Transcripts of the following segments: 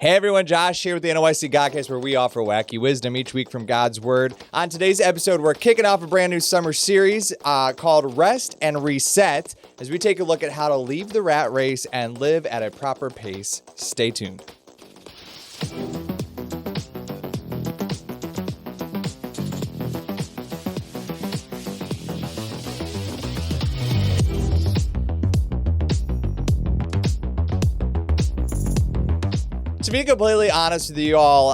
Hey everyone, Josh here with the NYC Godcast, where we offer wacky wisdom each week from God's Word. On today's episode, we're kicking off a brand new summer series called Rest and Reset, as we take a look at how to leave the rat race and live at a proper pace. Stay tuned. To be completely honest with you all,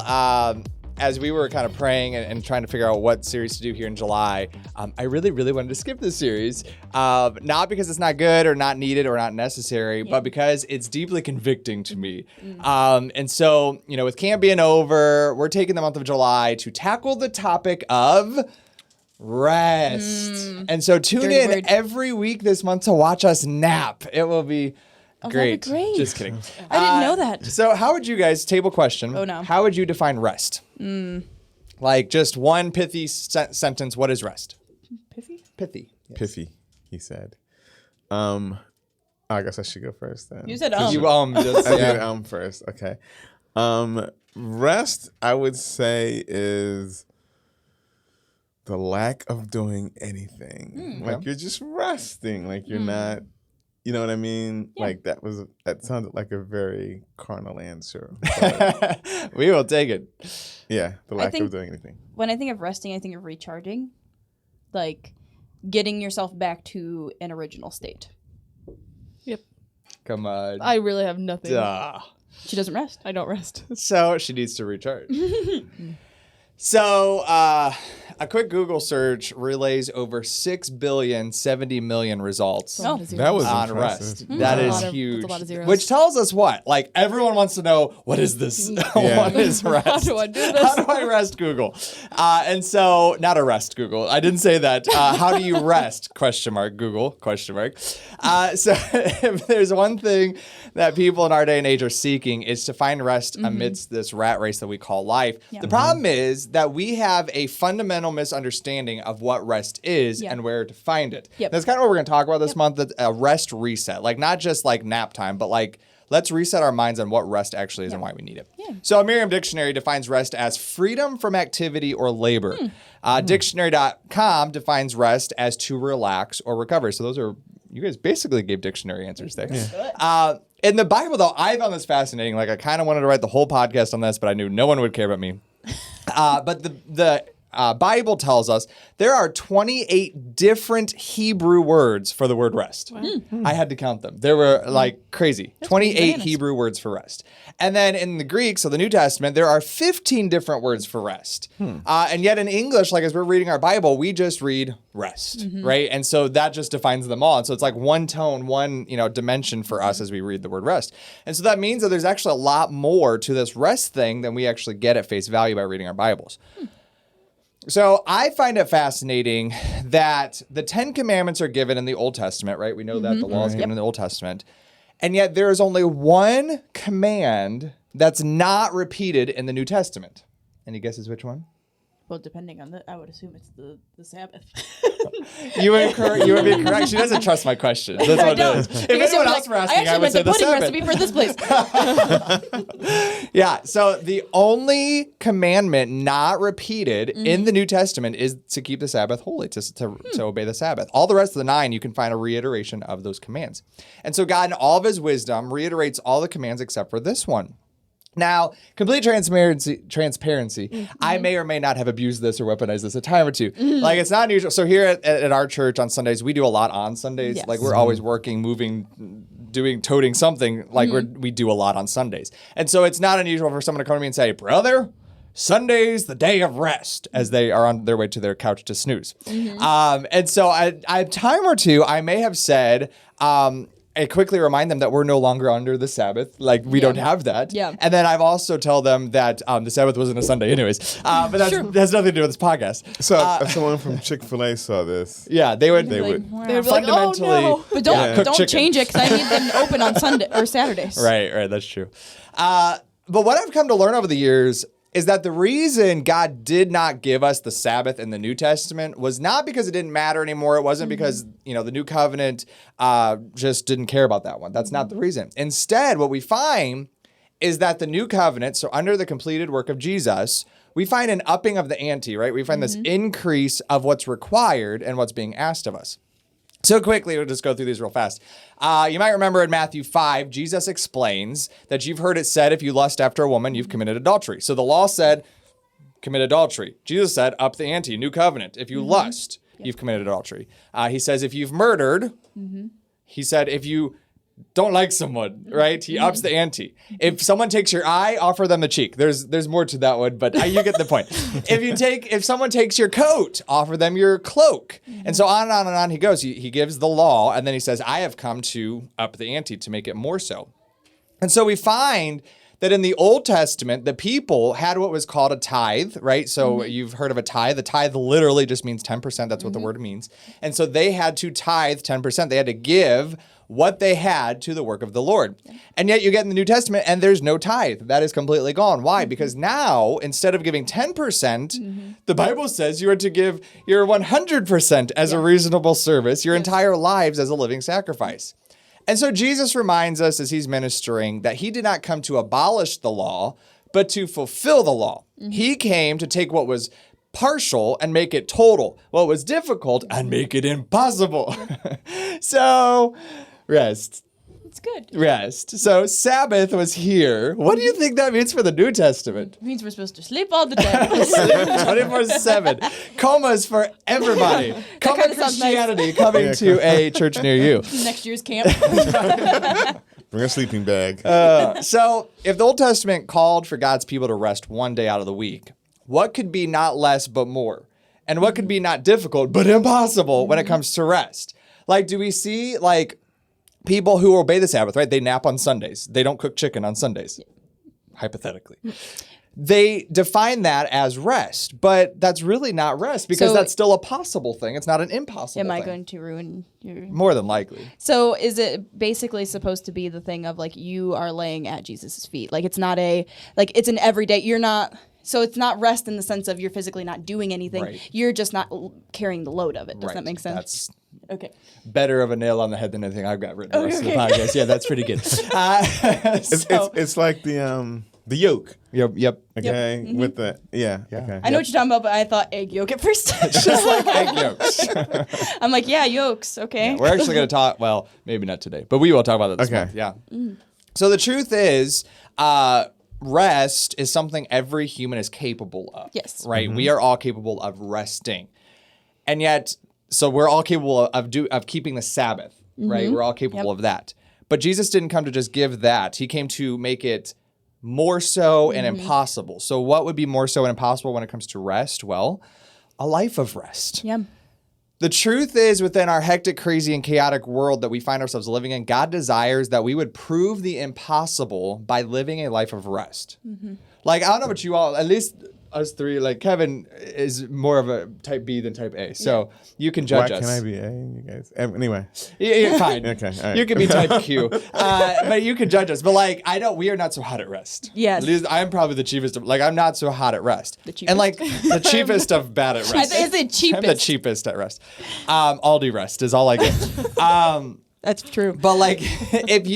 as we were kind of praying and trying to figure out what series to do here in July, I really wanted to skip this series. Not because it's not good or not needed or not necessary, but because it's deeply convicting to me. And so, you know, with camp being over, we're taking the month of July to tackle the topic of rest. And so tune in every week this month to watch us nap. It will be... Great. Great. Just kidding. I didn't know that. So how would you guys, table question. Oh, no. How would you define rest? Like just one pithy sentence. What is rest? Pithy? Pithy. Yes. Pithy, he said. I guess I should go first then. You said You just, I did first. Okay. Rest, I would say, is the lack of doing anything. Like you're just resting. Like you're not... You know what I mean? Yeah. Like that sounded like a very carnal answer. We will take it. Yeah, the lack of doing anything. When I think of resting, I think of recharging. Like getting yourself back to an original state. Yep. Come on. I really have nothing. She doesn't rest. I don't rest. So she needs to recharge. So a quick Google search relays over 6,070,000,000 results. Oh, That was on impressive. rest. That is That's a huge. lot of zeros. Which tells us what? Like everyone wants to know, what is this? What is rest? How do I do this? How do I rest, Google? And so, not arrest, Google. I didn't say that. How do you rest? Question mark, Google, question mark. So if there's one thing that people in our day and age are seeking, is to find rest amidst this rat race that we call life. Yeah. The problem is that we have a fundamental misunderstanding of what rest is and where to find it. Yep. That's kind of what we're going to talk about this month, a rest reset. Like not just like nap time, but like let's reset our minds on what rest actually is and why we need it. Yeah. So a Merriam Dictionary defines rest as freedom from activity or labor. Dictionary.com defines rest as to relax or recover. So those are, you guys basically gave dictionary answers there. In the Bible, though, I found this fascinating. Like I kind of wanted to write the whole podcast on this, but I knew no one would care about me. But the Bible tells us there are 28 different Hebrew words for the word rest. Wow. I had to count them. There were like crazy. 28 Hebrew words for rest. And then in the Greek, so the New Testament, there are 15 different words for rest. And yet in English, like as we're reading our Bible, we just read rest, right? And so that just defines them all. And so it's like one tone, one dimension for us as we read the word rest. And so that means that there's actually a lot more to this rest thing than we actually get at face value by reading our Bibles. So I find it fascinating that the 10 Commandments are given in the Old Testament, right? We know that the law is given in the Old Testament. And yet there is only one command that's not repeated in the New Testament. Any guesses which one? Well, depending on I would assume it's the Sabbath. You would be correct. She doesn't trust my question. That's what it is. If anyone else were asking, I would say the Sabbath. Recipe for this place. Yeah, so the only commandment not repeated in the New Testament is to keep the Sabbath holy, to obey the Sabbath. All the rest of the 9, you can find a reiteration of those commands. And so God, in all of his wisdom, reiterates all the commands except for this one. Now, complete transparency. I may or may not have abused this or weaponized this a time or two. Like, it's not unusual. So here at our church on Sundays, we do a lot on Sundays. Yes. Like, we're always working, moving, toting something. Like, we do a lot on Sundays. And so it's not unusual for someone to come to me and say, brother, Sunday's the day of rest, as they are on their way to their couch to snooze. And so a time or two, I may have said, I quickly remind them that we're no longer under the Sabbath. Like, we don't have that. Yeah. And then I've also tell them that the Sabbath wasn't a Sunday anyways. But that has nothing to do with this podcast. So if someone from Chick-fil-A saw this, yeah, they would They would be like, fundamentally... oh, no. But don't chicken. change it, because I need them open on Sunday or Saturdays. Right, that's true. But what I've come to learn over the years is that the reason God did not give us the Sabbath in the New Testament was not because it didn't matter anymore. It wasn't because, the New Covenant just didn't care about that one. That's not the reason. Instead, what we find is that the new covenant, so under the completed work of Jesus, we find an upping of the ante, right? We find this increase of what's required and what's being asked of us. So quickly, we'll just go through these real fast. You might remember in Matthew 5, Jesus explains that you've heard it said, if you lust after a woman, you've committed adultery. So the law said, commit adultery. Jesus said, up the ante, new covenant. If you lust, you've committed adultery. He says, if you've murdered, he said, if you don't like someone, right? He ups the ante. If someone takes your eye, offer them the cheek. There's more to that one, but you get the point. If someone takes your coat, offer them your cloak. And so on and on and on he goes. He gives the law, and then he says, I have come to up the ante to make it more so. And so we find that in the Old Testament, the people had what was called a tithe, right? So you've heard of a tithe. The tithe literally just means 10%. That's what the word means. And so they had to tithe 10%. They had to give what they had to the work of the Lord. And yet you get in the New Testament and there's no tithe. That is completely gone. Why? Because now, instead of giving 10%, the Bible says you are to give your 100% as a reasonable service, your entire lives as a living sacrifice. And so Jesus reminds us as he's ministering that he did not come to abolish the law, but to fulfill the law. He came to take what was partial and make it total, what was difficult and make it impossible. So, rest. It's good. Rest. So Sabbath was here. What do you think that means for the New Testament? It means we're supposed to sleep all the time. 24/7. Comas for everybody. Coma kinda sounds Christianity coming to a church near you. Next year's camp. Bring a sleeping bag. So if the Old Testament called for God's people to rest one day out of the week, what could be not less but more? And what could be not difficult but impossible when it comes to rest? Like, do we see, like, people who obey the Sabbath, right? They nap on Sundays. They don't cook chicken on Sundays, hypothetically. They define that as rest, but that's really not rest because So- that's still a possible thing. It's not an impossible Am thing. I going to ruin your... More than likely. So is it basically supposed to be the thing of like you are laying at Jesus' feet? Like it's not a, like it's an everyday, you're not, so it's not rest in the sense of you're physically not doing anything. Right. You're just not carrying the load of it. Does Right. that make sense? That's Okay. better of a nail on the head than anything I've got written the rest of the podcast. Yeah, that's pretty good. It's like the yolk. Yep. Okay, with the Okay. I know what you're talking about, but I thought egg yolk at first. Just like egg yolks. I'm like, yeah, yolks. Okay. We're actually going to talk, well, maybe not today, but we will talk about that this Okay. month. Yeah. So the truth is, rest is something every human is capable of. Yes. Right? We are all capable of resting. And yet, so we're all capable of keeping the Sabbath, right? We're all capable of that. But Jesus didn't come to just give that. He came to make it more so and impossible. So what would be more so and impossible when it comes to rest? Well, a life of rest. Yeah. The truth is, within our hectic, crazy, and chaotic world that we find ourselves living in, God desires that we would prove the impossible by living a life of rest. Like, I don't know about you all, at least us three, like Kevin is more of a type B than type A. So you can judge Why us. can I be A? You guys. Anyway. Yeah, fine. Okay, all right. You can be type Q. But you can judge us. But like, I know we are not so hot at rest. Yes. At least I'm probably the cheapest. Like, I'm not so hot at rest. The cheapest? And like, the cheapest of bad at rest. Is it cheapest? I'm the cheapest at rest. Aldi rest is all I get. That's true. But like, if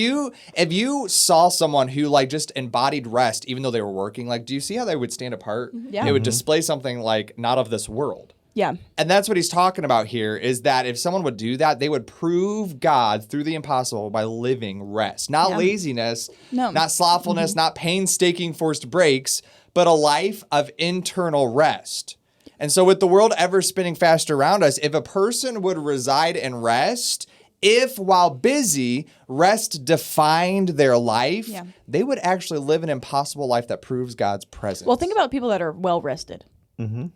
you saw someone who like just embodied rest, even though they were working, like, do you see how they would stand apart? Yeah. It would display something like not of this world. Yeah. And that's what he's talking about here, is that if someone would do that, they would prove God through the impossible by living rest. Not laziness, No. not slothfulness, not painstaking forced breaks, but a life of internal rest. And so with the world ever spinning fast around us, if a person would reside in rest, if while busy, rest defined their life, they would actually live an impossible life that proves God's presence. Well, think about people that are well rested.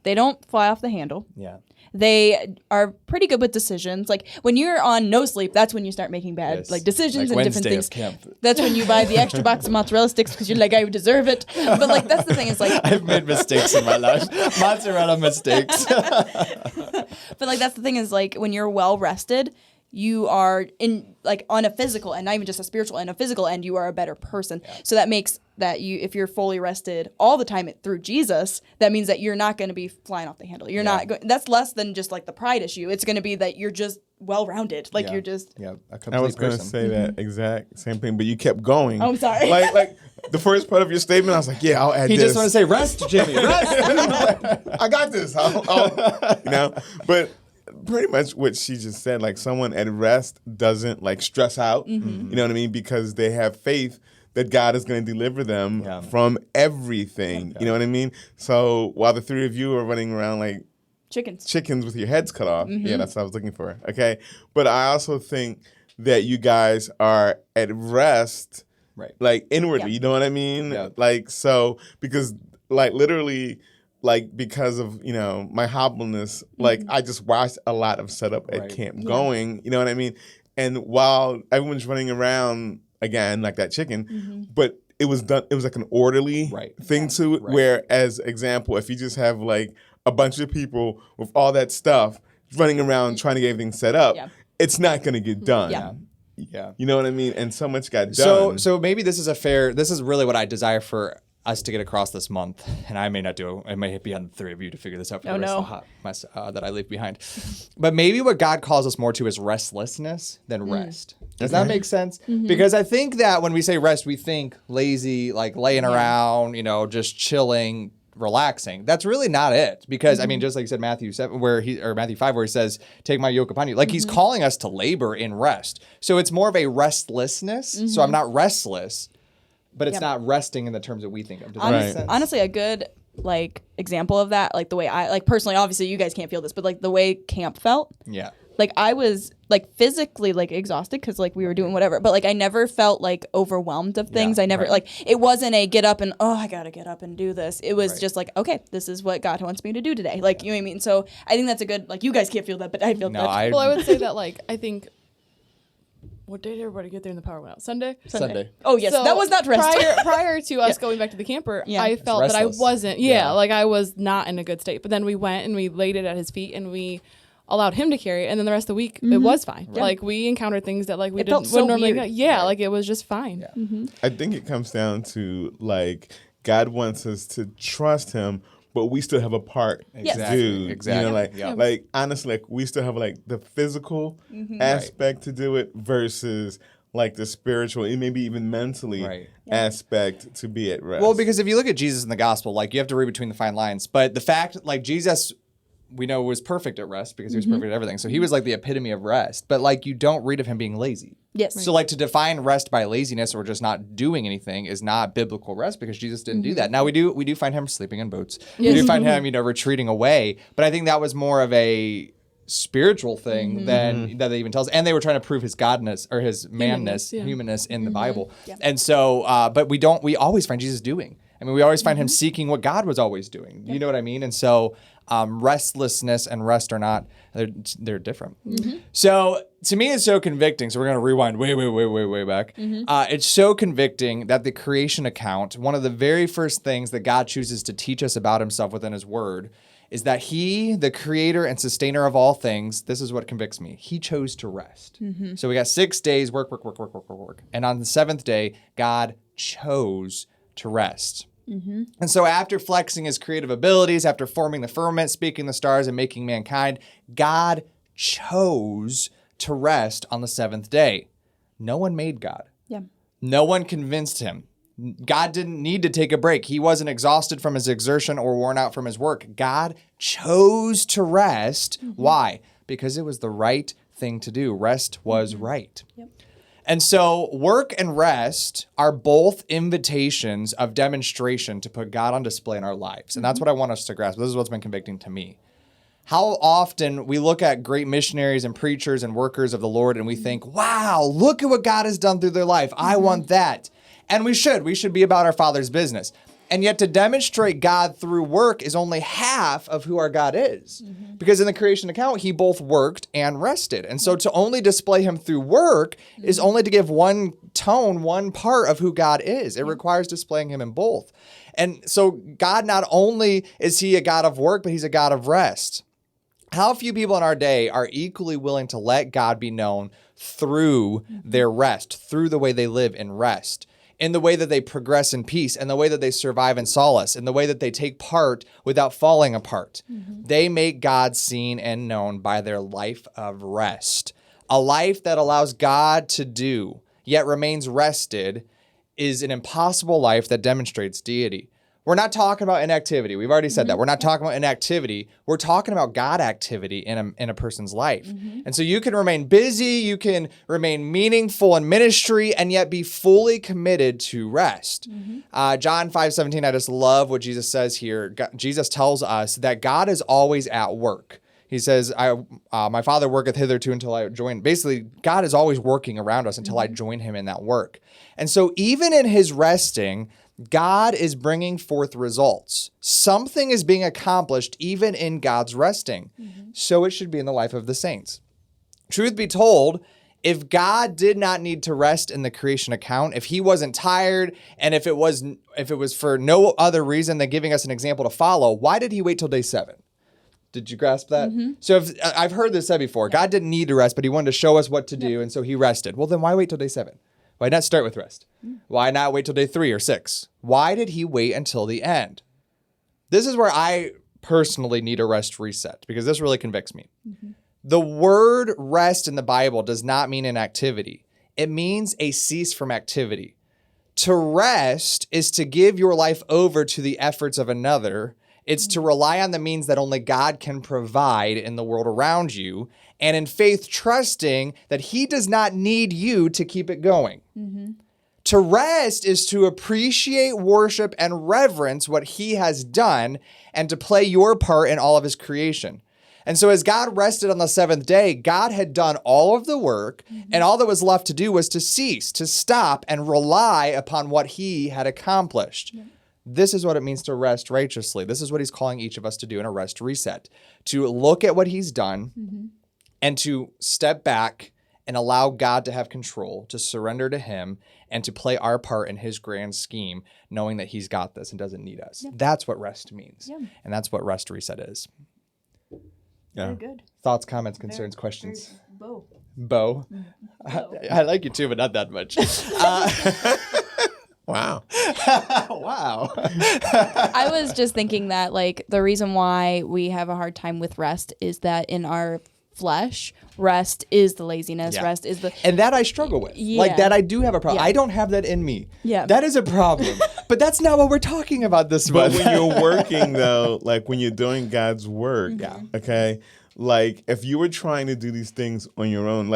They don't fly off the handle. Yeah. They are pretty good with decisions. Like when you're on no sleep, that's when you start making bad Yes. like decisions Like and different Wednesday things. of camp. That's when you buy the extra box of mozzarella sticks because you're like, I deserve it. But like that's the thing. It's like, I've made mistakes in my life. Mozzarella mistakes. but like that's the thing is like when you're well rested, you are in like on a physical and not even just a spiritual and a physical end, you are a better person. So that makes that you, if you're fully rested all the time through Jesus, that means that you're not going to be flying off the handle. You're not going, that's less than just like the pride issue. It's going to be that you're just well-rounded. Like you're just. Yeah, a I complete was going to person. say that exact same thing, but you kept going. Oh, I'm sorry. Like the first part of your statement, I was like, yeah, I'll add He this. just want to say, rest, Jimmy, rest. I got this. But pretty much what she just said, like someone at rest doesn't like stress out, you know what I mean? Because they have faith that God is going to deliver them from everything, you know what I mean? So while the three of you are running around like chickens with your heads cut off, yeah, that's what I was looking for, okay? But I also think that you guys are at rest, like inwardly, you know what I mean? Yeah. Like, so, because like literally, like because of, you know, my hobbleness, like I just watched a lot of setup at camp going, you know what I mean? And while everyone's running around again like that chicken, but it was done, it was like an orderly thing to it, where as example, if you just have like a bunch of people with all that stuff running around trying to get everything set up, it's not going to get done. Yeah. You know what I mean? And so much got done. So maybe this is really what I desire for us to get across this month. And I may not do it. It may be on the three of you to figure this out for the rest of the mess that I leave behind. But maybe what God calls us more to is restlessness than rest. Does that make sense? Because I think that when we say rest, we think lazy, like laying around, you know, just chilling, relaxing. That's really not it. Because I mean, just like you said, Matthew 7, Matthew 5, where he says, "Take my yoke upon you." Like he's calling us to labor in rest. So it's more of a restlessness. So I'm not restless, but it's not resting in the terms that we think of. Does that make sense? Honestly, a good like example of that, like the way I like personally, obviously you guys can't feel this, but like the way camp felt. Yeah. Like I was like physically like exhausted because like we were doing whatever, but like I never felt like overwhelmed of things. I never like it wasn't a get up and I gotta get up and do this. It was just like, okay, this is what God wants me to do today. Like, you know what I mean? So I think that's a good, like you guys can't feel that, but I feel that. Well, I would say that like I think. What day did everybody get there and the power went out? Sunday? Oh, yes. So that was not rest. Prior to us going back to the camper, I felt that I wasn't, like I was not in a good state. But then we went and we laid it at his feet and we allowed him to carry it. And then the rest of the week, it was fine. Yeah. Like we encountered things that like we wouldn't normally. Like it was just fine. Yeah. I think it comes down to like God wants us to trust him, but we still have a part to do. Exactly. You know, like honestly, like we still have like the physical aspect to do it versus like the spiritual and maybe even mentally aspect to be at rest. Well, because if you look at Jesus in the gospel, like you have to read between the fine lines. But the fact, like Jesus, we know was perfect at rest because he was perfect at everything. So he was like the epitome of rest. But like you don't read of him being lazy. Yes. So like to define rest by laziness or just not doing anything is not biblical rest because Jesus didn't do that. Now we do find him sleeping in boats. We do find him, retreating away. But I think that was more of a spiritual thing than that they even tells. And they were trying to prove his godness or his humanness in the Bible. Yeah. And so, but we always find Jesus doing. I mean, we always find him seeking what God was always doing. You know what I mean? And so restlessness and rest are not, they're different. So to me, it's so convicting. So we're going to rewind way back. It's so convicting that the creation account, one of the very first things that God chooses to teach us about himself within his word is that he, the creator and sustainer of all things, this is what convicts me. He chose to rest. So we got 6 days, work. And on the seventh day, God chose to rest. And so after flexing his creative abilities, after forming the firmament, speaking the stars, and making mankind, God chose to rest on the seventh day. No one made God. No one convinced him. God didn't need to take a break. He wasn't exhausted from his exertion or worn out from his work. God chose to rest. Why? Because it was the right thing to do. Rest was right. And so work and rest are both invitations of demonstration to put God on display in our lives. And that's what I want us to grasp. This is what's been convicting to me. How often we look at great missionaries and preachers and workers of the Lord and we think, wow, look at what God has done through their life. I want that. And we should be about our Father's business. And yet to demonstrate God through work is only half of who our God is. Because in the creation account, he both worked and rested. And so to only display him through work is only to give one tone, one part of who God is. It requires displaying him in both. And so God, not only is he a God of work, but he's a God of rest. How few people in our day are equally willing to let God be known through their rest, through the way they live in rest. in the way that they progress in peace, and the way that they survive in solace, and the way that they take part without falling apart. They make God seen and known by their life of rest. A life that allows God to do, yet remains rested, is an impossible life that demonstrates deity. We're not talking about inactivity. We've already said that. We're not talking about inactivity. We're talking about God activity in a person's life. And so you can remain busy, you can remain meaningful in ministry, and yet be fully committed to rest. John 5:17, I just love what Jesus says here. Jesus tells us that God is always at work. He says, my Father worketh hitherto until I join. Basically, God is always working around us until I join him in that work. And so even in his resting, God is bringing forth results. Something is being accomplished even in God's resting. So it should be in the life of the saints. Truth be told, if God did not need to rest in the creation account, if he wasn't tired, and if it was for no other reason than giving us an example to follow, why did he wait till day 7? Did you grasp that? So I've heard this said before. God didn't need to rest, but he wanted to show us what to do, and so he rested. Well, then why wait till day 7? Why not start with rest? Why not wait till day 3 or 6? Why did he wait until the end? This is where I personally need a rest reset, because this really convicts me. The word rest in the Bible does not mean inactivity. It means a cease from activity. To rest is to give your life over to the efforts of another. It's to rely on the means that only God can provide in the world around you, and in faith trusting that he does not need you to keep it going. To rest is to appreciate, worship, and reverence what he has done, and to play your part in all of his creation. And so as God rested on the 7th day, God had done all of the work, and all that was left to do was to cease, to stop, and rely upon what he had accomplished. This is what it means to rest righteously. This is what he's calling each of us to do in a rest reset, to look at what he's done and to step back and allow God to have control, to surrender to him, and to play our part in his grand scheme, knowing that he's got this and doesn't need us. That's what rest means. And that's what rest reset is. Very good. Thoughts, comments, concerns, questions? Bo. Bo? I like you too, but not that much. Wow. Wow. I was just thinking that, like, the reason why we have a hard time with rest is that in our flesh, rest is the laziness. Rest is the... And that I struggle with. Like, that I do have a problem. I don't have that in me. That is a problem. But that's not what we're talking about this month. But when you're working, though, like when you're doing God's work, okay, like if you were trying to do these things on your own,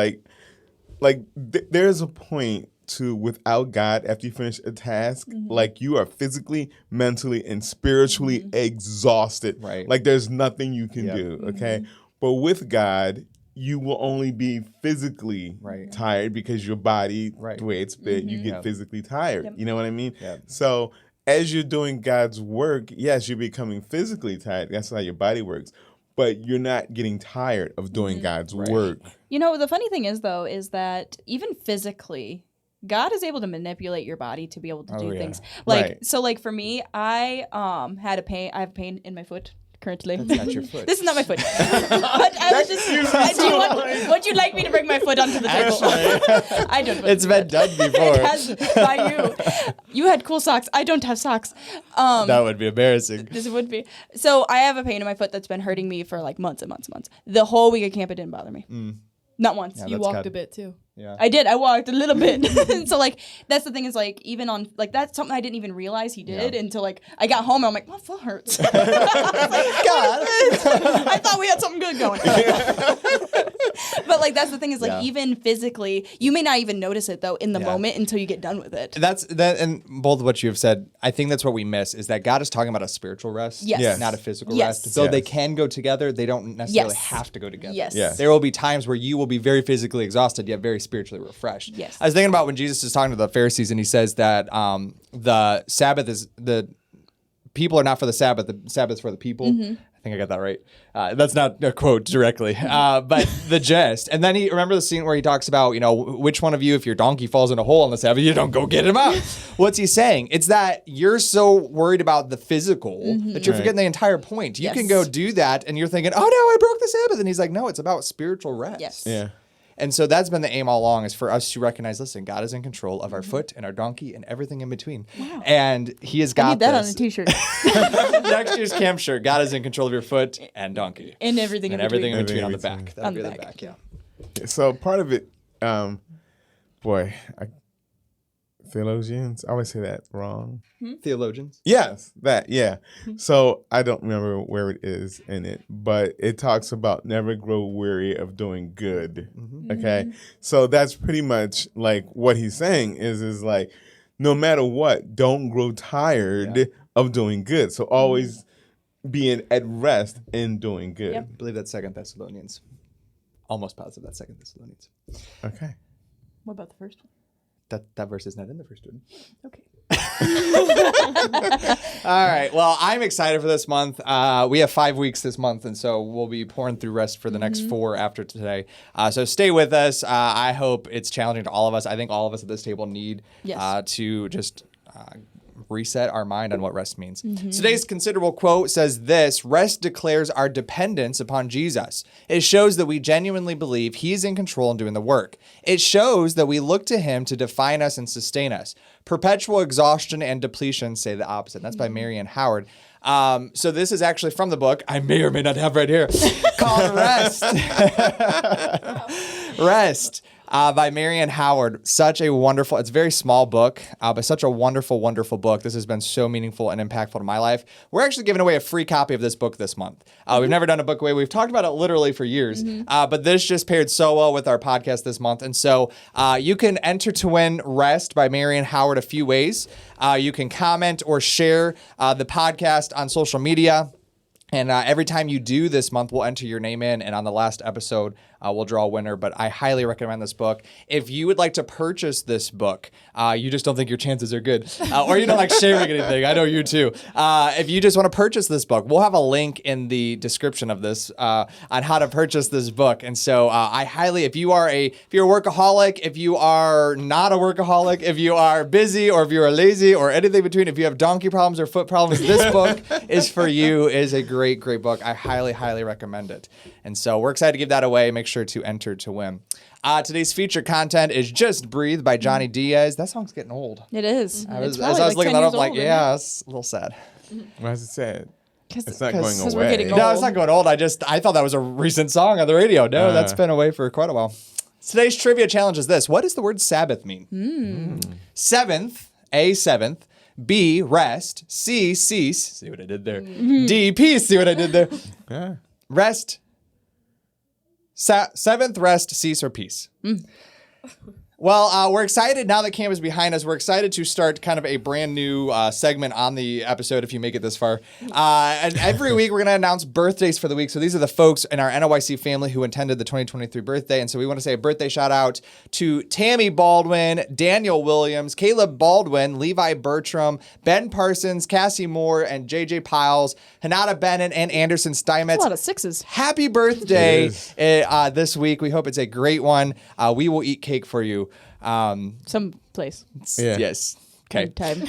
there's a point to without God, after you finish a task, like you are physically, mentally, and spiritually exhausted. Right. Like there's nothing you can do, okay? But with God, you will only be physically tired because your body, the way it's built, you get physically tired. You know what I mean? So as you're doing God's work, yes, you're becoming physically tired. That's how your body works. But you're not getting tired of doing God's work. You know, the funny thing is, though, is that even physically, God is able to manipulate your body to be able to do things. Like, so like for me, I have pain in my foot currently. That's not your foot. This is not my foot. But I was just, would you like me to bring my foot onto the table? I don't. It's been done before. It has by you. You had cool socks. I don't have socks. That would be embarrassing. This would be. So I have a pain in my foot that's been hurting me for like months and months and months. The whole week at camp, it didn't bother me. Not once. You walked a bit too. Yeah. I did. I walked a little bit. So like that's the thing is like even on like that's something I didn't even realize he did until like I got home and I'm like, my foot hurts. God. I thought we had something good going. But like that's the thing is like even physically, you may not even notice it though in the moment until you get done with it. That's that, and both of what you have said, I think that's what we miss is that God is talking about a spiritual rest, not a physical rest. So they can go together. They don't necessarily have to go together. There will be times where you will be very physically exhausted yet very spiritually refreshed. I was thinking about when Jesus is talking to the Pharisees and he says that the Sabbath is the people are not for the Sabbath is for the people. I think I got that right. That's not a quote directly, but the gist. And then remember the scene where he talks about, you know, which one of you, if your donkey falls in a hole on the Sabbath, you don't go get him out. What's he saying? It's that you're so worried about the physical that you're forgetting the entire point. You can go do that and you're thinking, oh no, I broke the Sabbath. And he's like, no, it's about spiritual rest. Yeah. And so that's been the aim all along, is for us to recognize, listen, God is in control of our foot and our donkey and everything in between. Wow. And he has got I need that this. on a t-shirt. Next year's camp shirt, God is in control of your foot and donkey. And everything in between. Everything in between on the back. That'll be the back, yeah. So part of it, theologians, I always say that wrong. Theologians? Yes, that, yeah. So I don't remember where it is in it, but it talks about never grow weary of doing good. Okay. So that's pretty much like what he's saying is like, no matter what, don't grow tired of doing good. So always being at rest in doing good. I believe that's 2 Thessalonians. Almost positive that's 2 Thessalonians. Okay. What about the first one? That verse is not in the first one. Okay. All right. Well, I'm excited for this month. We have 5 weeks this month, and so we'll be pouring through rest for the next 4 after today. So stay with us. I hope it's challenging to all of us. I think all of us at this table need to just reset our mind on what rest means. Today's considerable quote says this: rest declares our dependence upon Jesus. It shows that we genuinely believe he's in control and doing the work. It shows that we look to him to define us and sustain us. Perpetual exhaustion and depletion say the opposite. And that's by Marianne Howard. So this is actually from the book I may or may not have right here called Rest. Rest. By Marianne Howard. Such a wonderful, it's a very small book, but such a wonderful, wonderful book. This has been so meaningful and impactful to my life. We're actually giving away a free copy of this book this month. We've never done a book away. We've talked about it literally for years, but this just paired so well with our podcast this month. And so you can enter to win Rest by Marianne Howard a few ways. You can comment or share the podcast on social media. And every time you do this month, we'll enter your name in, and on the last episode, we'll draw a winner. But I highly recommend this book. If you would like to purchase this book, you just don't think your chances are good, or you don't like sharing anything, I know you too. If you just want to purchase this book, we'll have a link in the description of this on how to purchase this book. And so I highly, if you're a workaholic, if you are not a workaholic, if you are busy, or if you are lazy, or anything between, if you have donkey problems or foot problems, this book is for you. It is a great book. I highly, highly recommend it. And so we're excited to give that away. Make sure to enter to win. Today's featured content is Just Breathe by Jonny Diaz. That song's getting old. It is. As I was looking that up, like, yeah, it's a little sad. Why is it sad? It's not going away. We're getting old. No, it's not going old. I thought that was a recent song on the radio. No, that's been away for quite a while. Today's trivia challenge is this. What does the word Sabbath mean? Seventh, A, seventh. B, rest. C, cease. See what I did there? D, peace. See what I did there? Yeah. Rest. Seventh, rest, cease, or peace. Well, we're excited now that camp is behind us. We're excited to start kind of a brand new segment on the episode if you make it this far. And every week we're going to announce birthdays for the week. So these are the folks in our NYC family who attended the 2023 birthday. And so we want to say a birthday shout out to Tami Baldwin, Daniel Williams, Caleb Baldwin, Levi Bertram, Ben Parsons, Cassie Moore, and JJ Pyles, Hinata Bennett, and Anderson Steinmetz. That's a lot of sixes. Happy birthday this week. We hope it's a great one. We will eat cake for you. Some place. Yeah. Yes. Okay. Time.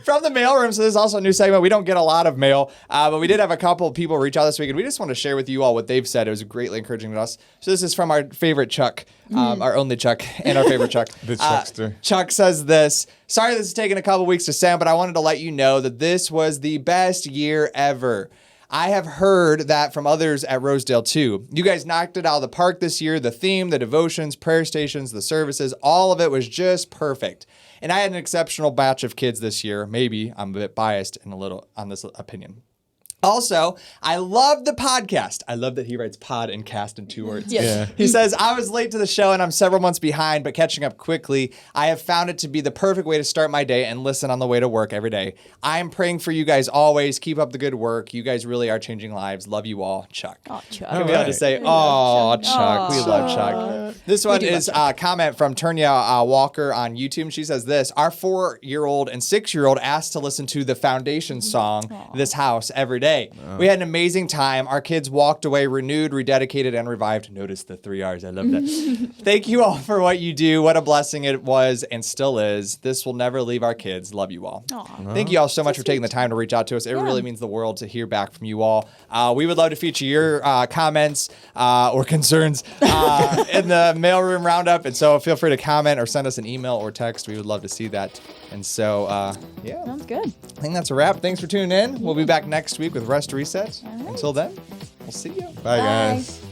From the mailroom, so this is also a new segment. We don't get a lot of mail, but we did have a couple of people reach out this week, and we just want to share with you all what they've said. It was greatly encouraging to us. So this is from our favorite Chuck, our only Chuck, and our favorite Chuck. The Chuckster. Chuck says this: sorry this is taking a couple weeks to send, but I wanted to let you know that this was the best year ever. I have heard that from others at Rosedale too. You guys knocked it out of the park this year. The theme, the devotions, prayer stations, the services, all of it was just perfect. And I had an exceptional batch of kids this year. Maybe I'm a bit biased in a little on this opinion. Also, I love the podcast. I love that he writes pod and cast in 2 words. Yes. Yeah. He says, I was late to the show and I'm several months behind, but catching up quickly. I have found it to be the perfect way to start my day and listen on the way to work every day. I am praying for you guys always. Keep up the good work. You guys really are changing lives. Love you all, Chuck. Oh, Chuck. Can we all just say, oh, Chuck. We love Chuck. This one is a comment from Turnia Walker on YouTube. She says this: our 4-year-old and 6-year-old asked to listen to the foundation song, This House, every day. today. We had an amazing time. Our kids walked away renewed, rededicated, and revived. Notice the 3 R's. I love that. Thank you all for what you do. What a blessing it was and still is. This will never leave our kids. Love you all. Aww. Thank you all so much for taking the time to reach out to us. It really means the world to hear back from you all. We would love to feature your comments or concerns in the mailroom roundup. And so feel free to comment or send us an email or text. We would love to see that. And so, yeah. Sounds good. I think that's a wrap. Thanks for tuning in. We'll be back next week with Rest Reset. Until then, we'll see you. Bye, guys.